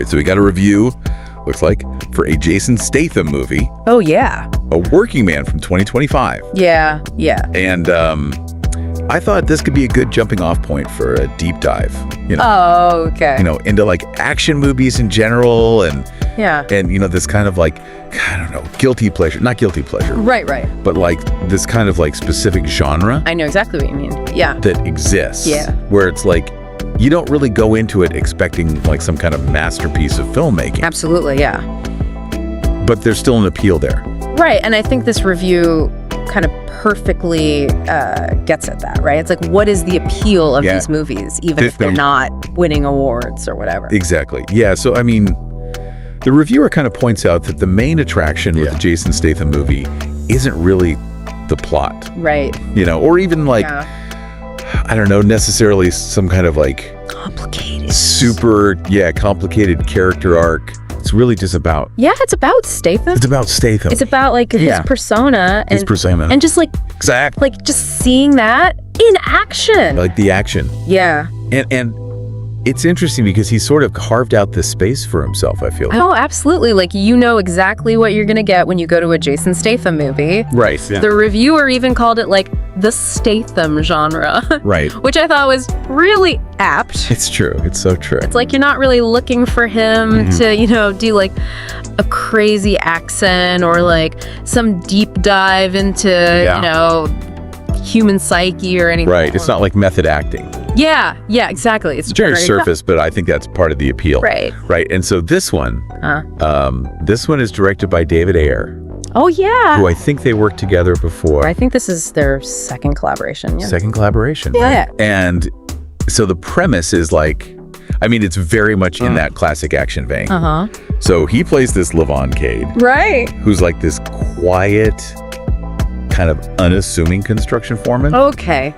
right, so we got a review, looks like, for a Jason Statham movie. Oh, yeah. A Working Man from 2025. Yeah. And I thought this could be a good jumping off point for a deep dive, Oh, okay. Into like action movies in general and this kind of like, I don't know, guilty pleasure, not guilty pleasure. Right. But like this kind of like specific genre. I know exactly what you mean. Yeah. That exists. Yeah. Where it's like, you don't really go into it expecting like some kind of masterpiece of filmmaking. Absolutely, yeah. But there's still an appeal there. Right, and I think this review kind of perfectly gets at that, right? It's like, what is the appeal of these movies, even if they're not winning awards or whatever? Exactly. Yeah, so I mean, the reviewer kind of points out that the main attraction with the Jason Statham movie isn't really the plot. Right. Or even like, I don't know, necessarily some kind of like complicated, super complicated character arc. It's really just about it's about Statham. It's about Statham. It's about like his persona and just like like just seeing that in action, like the action. And it's interesting because he sort of carved out this space for himself, I feel. Oh, absolutely. Like, exactly what you're going to get when you go to a Jason Statham movie. Right. Yeah. The reviewer even called it like the Statham genre. Right. Which I thought was really apt. It's true. It's so true. It's like you're not really looking for him to, do like a crazy accent or like some deep dive into, human psyche or anything. Right. It's not like method acting. Yeah, exactly. It's very surface, but I think that's part of the appeal. Right. And so this one is directed by David Ayer. Oh, yeah. Who I think they worked together before. I think this is their second collaboration. Yeah. Second collaboration. Yeah. Right? And so the premise is like, I mean, it's very much in that classic action vein. So he plays this Levon Cade. Right. Who's like this quiet, kind of unassuming construction foreman. Okay.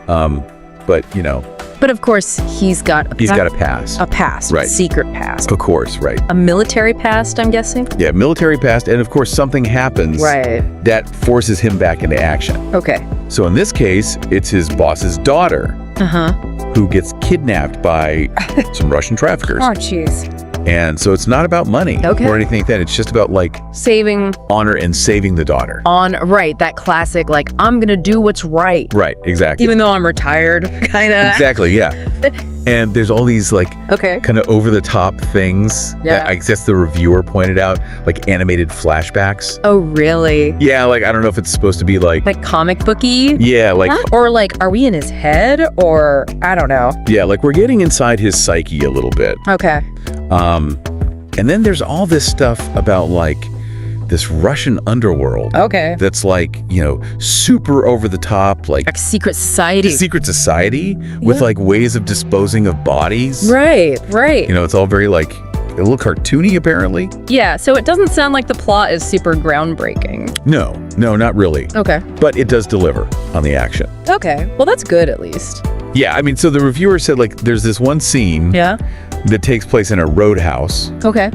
But of course, he's got a past. A past. Right. Secret past. Of course, right. A military past, I'm guessing? Yeah, military past. And of course, something happens that forces him back into action. Okay. So in this case, it's his boss's daughter who gets kidnapped by some Russian traffickers. Oh, jeez. And so it's not about money or anything like that. It's just about like saving honor and saving the daughter. That classic, like, I'm going to do what's right. Right, exactly. Even though I'm retired, kind of. Exactly, yeah. And there's all these like kind of over the top things that I guess the reviewer pointed out, like animated flashbacks. Oh, really? Yeah, like I don't know if it's supposed to be like comic booky. Yeah, like or like, are we in his head or I don't know. Yeah, like we're getting inside his psyche a little bit. Okay. And then there's all this stuff about like this Russian underworld. Okay. That's like, super over the top, like secret society. Secret society with like ways of disposing of bodies. Right. It's all very like a little cartoony apparently. Yeah, so it doesn't sound like the plot is super groundbreaking. No, not really. Okay. But it does deliver on the action. Okay, well that's good at least. Yeah, I mean, so the reviewer said like there's this one scene that takes place in a roadhouse. Okay.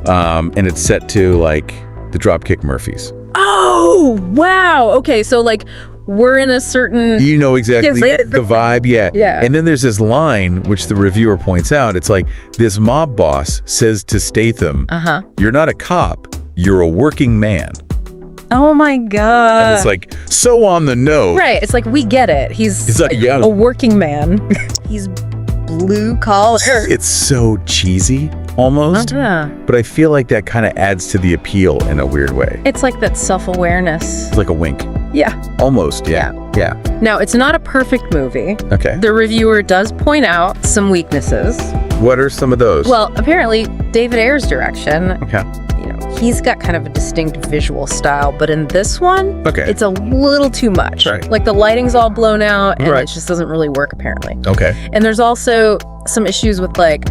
And it's set to like the Dropkick Murphys. Oh, wow. Okay, so like we're in a certain... You know exactly the vibe, Yeah. And then there's this line, which the reviewer points out. It's like, this mob boss says to Statham, you're not a cop, you're a working man. Oh my God. And it's like, so on the nose. Right, it's like, we get it. He's like, a working man. He's blue collar. It's so cheesy. Almost, but I feel like that kind of adds to the appeal in a weird way. It's like that self-awareness. It's like a wink. Yeah. Almost, yeah. Now, it's not a perfect movie. Okay. The reviewer does point out some weaknesses. What are some of those? Well, apparently, David Ayer's direction, he's got kind of a distinct visual style, but in this one, it's a little too much. Right. Like the lighting's all blown out, and it just doesn't really work, apparently. Okay. And there's also some issues with like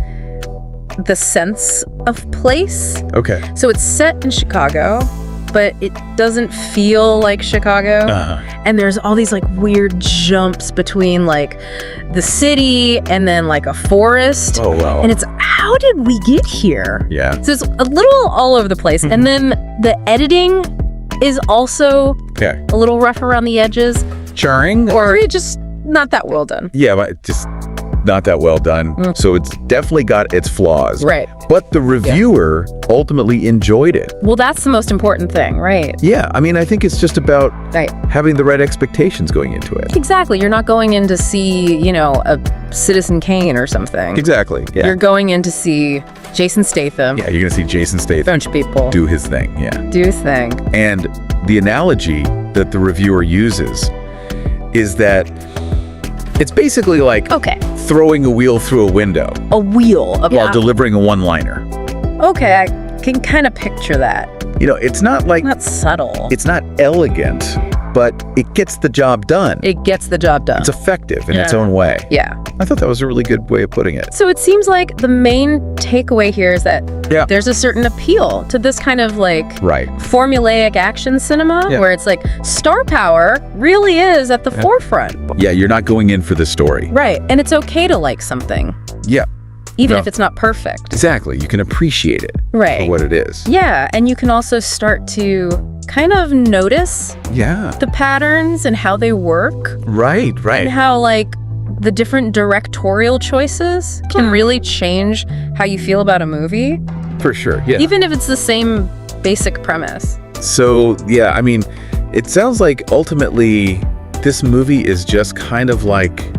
the sense of place. Okay. So it's set in Chicago, but it doesn't feel like Chicago. And there's all these like weird jumps between like the city and then like a forest. Oh, wow. And it's, how did we get here? Yeah. So it's a little all over the place. And then the editing is also a little rough around the edges. Jarring? Or just not that well done. Yeah, but just not that well done. So it's definitely got its flaws. Right. But the reviewer ultimately enjoyed it. Well, that's the most important thing, right? Yeah, I mean, I think it's just about having the right expectations going into it. Exactly. You're not going in to see, you know, a Citizen Kane or something. Exactly. Yeah. You're going in to see Jason Statham. Yeah, you're going to see Jason Statham. Bunch of people. Do his thing, yeah. Do his thing. And the analogy that the reviewer uses is that it's basically like throwing a wheel through a window. A wheel. While delivering a one-liner. Okay, I can kind of picture that. You know, it's not like... Not subtle. It's not elegant, but it gets the job done. It gets the job done. It's effective in its own way. Yeah. I thought that was a really good way of putting it. So it seems like the main takeaway here is that there's a certain appeal to this kind of like formulaic action cinema where it's like star power really is at the forefront. Yeah, you're not going in for the story. Right. And it's okay to like something. Yeah. Even if it's not perfect. Exactly. You can appreciate it for what it is. Yeah. And you can also start to kind of notice the patterns and how they work. Right. And how like the different directorial choices can really change how you feel about a movie. For sure. Yeah. Even if it's the same basic premise. So, yeah, I mean, it sounds like ultimately this movie is just kind of like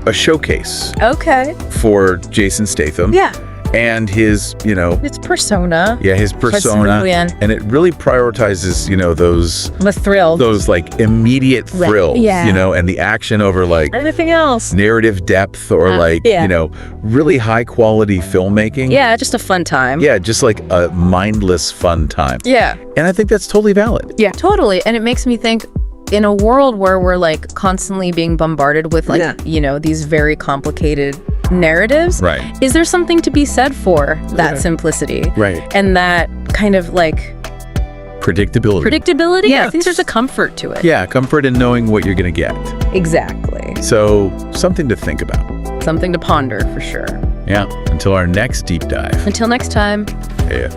a showcase. Okay. For Jason Statham. Yeah. And his, you know... His persona. Yeah, his persona. And it really prioritizes, you know, those... The thrill. Those, like, immediate thrills, you know, and the action over, like... Anything else. Narrative depth or, like, you know, really high-quality filmmaking. Yeah, just a fun time. Yeah, just, like, a mindless fun time. Yeah. And I think that's totally valid. Yeah, totally. And it makes me think... In a world where we're like constantly being bombarded with like, you know, these very complicated narratives, is there something to be said for that simplicity? Right. And that kind of like... Predictability. Predictability? Yeah. I think there's a comfort to it. Yeah, comfort in knowing what you're going to get. Exactly. So, something to think about. Something to ponder, for sure. Yeah. Until our next deep dive. Until next time. Yeah.